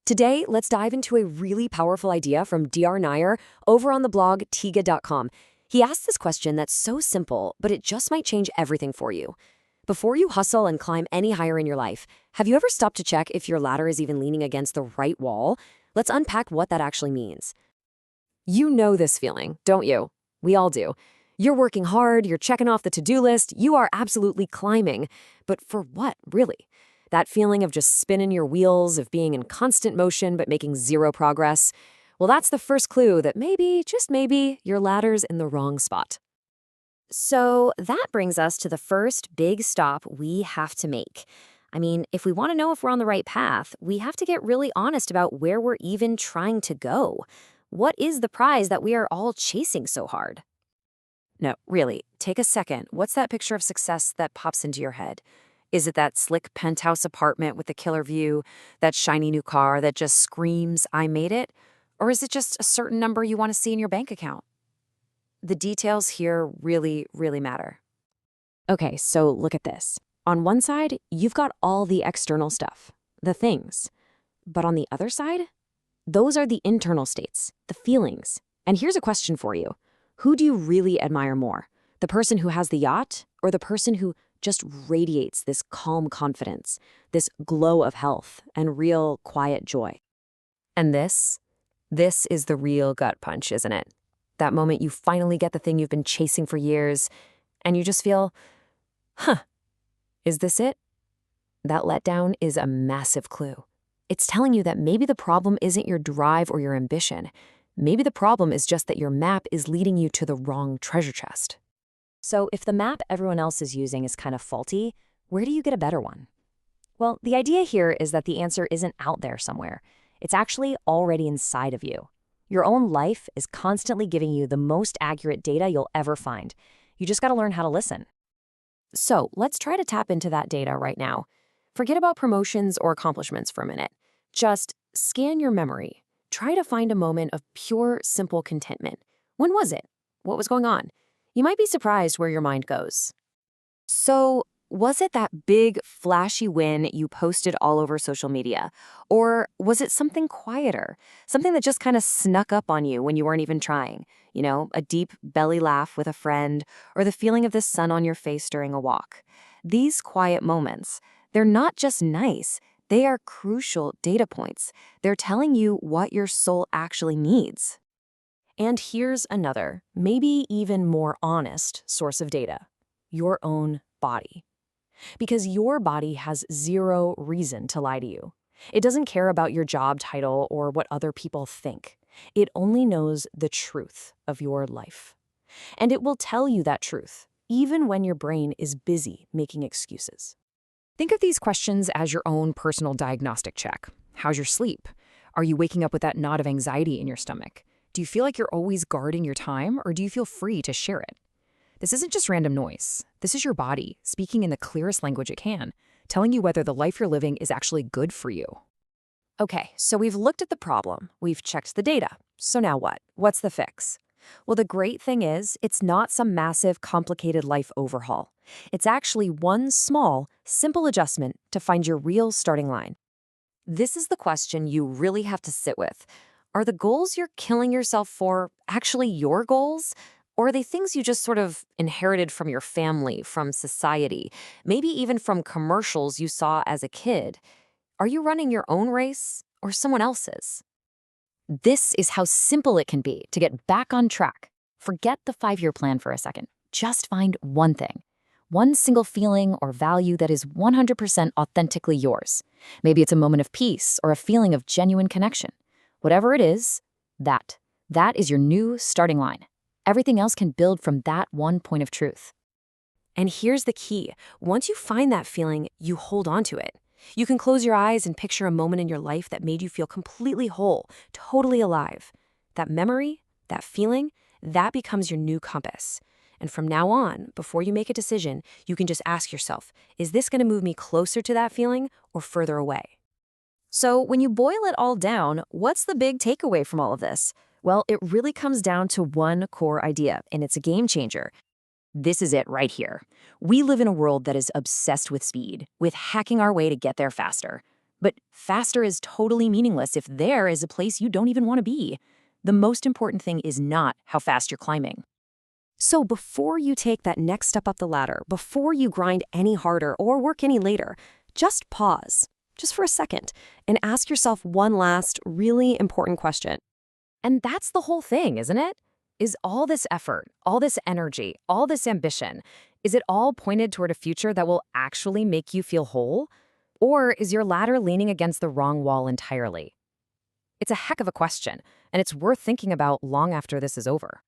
Today, let's dive into a really powerful idea from D.R. Nair over on the blog Tiga.com. He asked this question that's so simple, but it just might change everything for you. Before you hustle and climb any higher in your life, have you ever stopped to check if your ladder is even leaning against the right wall? Let's unpack what that actually means. You know this feeling, don't you? We all do. You're working hard, you're checking off the to-do list, you are absolutely climbing. But for what, really? That feeling of just spinning your wheels, of being in constant motion but making zero progress? Well, that's the first clue that maybe, just maybe, your ladder's in the wrong spot. So that brings us to the first big stop we have to make. I mean, if we want to know if we're on the right path, we have to get really honest about where we're even trying to go. What is the prize that we are all chasing so hard? No, really, take a second. What's that picture of success that pops into your head? Is it that slick penthouse apartment with the killer view, that shiny new car that just screams, "I made it"? Or is it just a certain number you want to see in your bank account? The details here really, really matter. Okay, so look at this. On one side, you've got all the external stuff, the things. But on the other side, those are the internal states, the feelings. And here's a question for you. Who do you really admire more? The person who has the yacht or the person who just radiates this calm confidence, this glow of health and real quiet joy? And this is the real gut punch, isn't it? That moment you finally get the thing you've been chasing for years, and you just feel, is this it? That letdown is a massive clue. It's telling you that maybe the problem isn't your drive or your ambition. Maybe the problem is just that your map is leading you to the wrong treasure chest. So if the map everyone else is using is kind of faulty, where do you get a better one? Well, the idea here is that the answer isn't out there somewhere. It's actually already inside of you. Your own life is constantly giving you the most accurate data you'll ever find. You just got to learn how to listen. So let's try to tap into that data right now. Forget about promotions or accomplishments for a minute. Just scan your memory. Try to find a moment of pure, simple contentment. When was it? What was going on? You might be surprised where your mind goes. So, was it that big, flashy win you posted all over social media? Or was it something quieter? Something that just kind of snuck up on you when you weren't even trying? You know, a deep belly laugh with a friend, or the feeling of the sun on your face during a walk. These quiet moments, they're not just nice. They are crucial data points. They're telling you what your soul actually needs. And here's another, maybe even more honest source of data: your own body. Because your body has zero reason to lie to you. It doesn't care about your job title or what other people think. It only knows the truth of your life. And it will tell you that truth, even when your brain is busy making excuses. Think of these questions as your own personal diagnostic check. How's your sleep? Are you waking up with that knot of anxiety in your stomach? Do you feel like you're always guarding your time, or do you feel free to share it? This isn't just random noise. This is your body speaking in the clearest language it can, telling you whether the life you're living is actually good for you. Okay, so we've looked at the problem. We've checked the data. So now what? What's the fix? Well, the great thing is, it's not some massive, complicated life overhaul. It's actually one small, simple adjustment to find your real starting line. This is the question you really have to sit with. Are the goals you're killing yourself for actually your goals? Or are they things you just sort of inherited from your family, from society, maybe even from commercials you saw as a kid? Are you running your own race or someone else's? This is how simple it can be to get back on track. Forget the 5-year plan for a second. Just find one thing. One single feeling or value that is 100% authentically yours. Maybe it's a moment of peace or a feeling of genuine connection. Whatever it is, that is your new starting line. Everything else can build from that one point of truth. And here's the key. Once you find that feeling, you hold on to it. You can close your eyes and picture a moment in your life that made you feel completely whole, totally alive. That memory, that feeling, that becomes your new compass. And from now on, before you make a decision, you can just ask yourself, is this going to move me closer to that feeling or further away? So when you boil it all down, what's the big takeaway from all of this? Well, it really comes down to one core idea, and it's a game changer. This is it right here. We live in a world that is obsessed with speed, with hacking our way to get there faster. But faster is totally meaningless if there is a place you don't even want to be. The most important thing is not how fast you're climbing. So before you take that next step up the ladder, before you grind any harder or work any later, just pause, just for a second, and ask yourself one last really important question. And that's the whole thing, isn't it? Is all this effort, all this energy, all this ambition, is it all pointed toward a future that will actually make you feel whole? Or is your ladder leaning against the wrong wall entirely? It's a heck of a question, and it's worth thinking about long after this is over.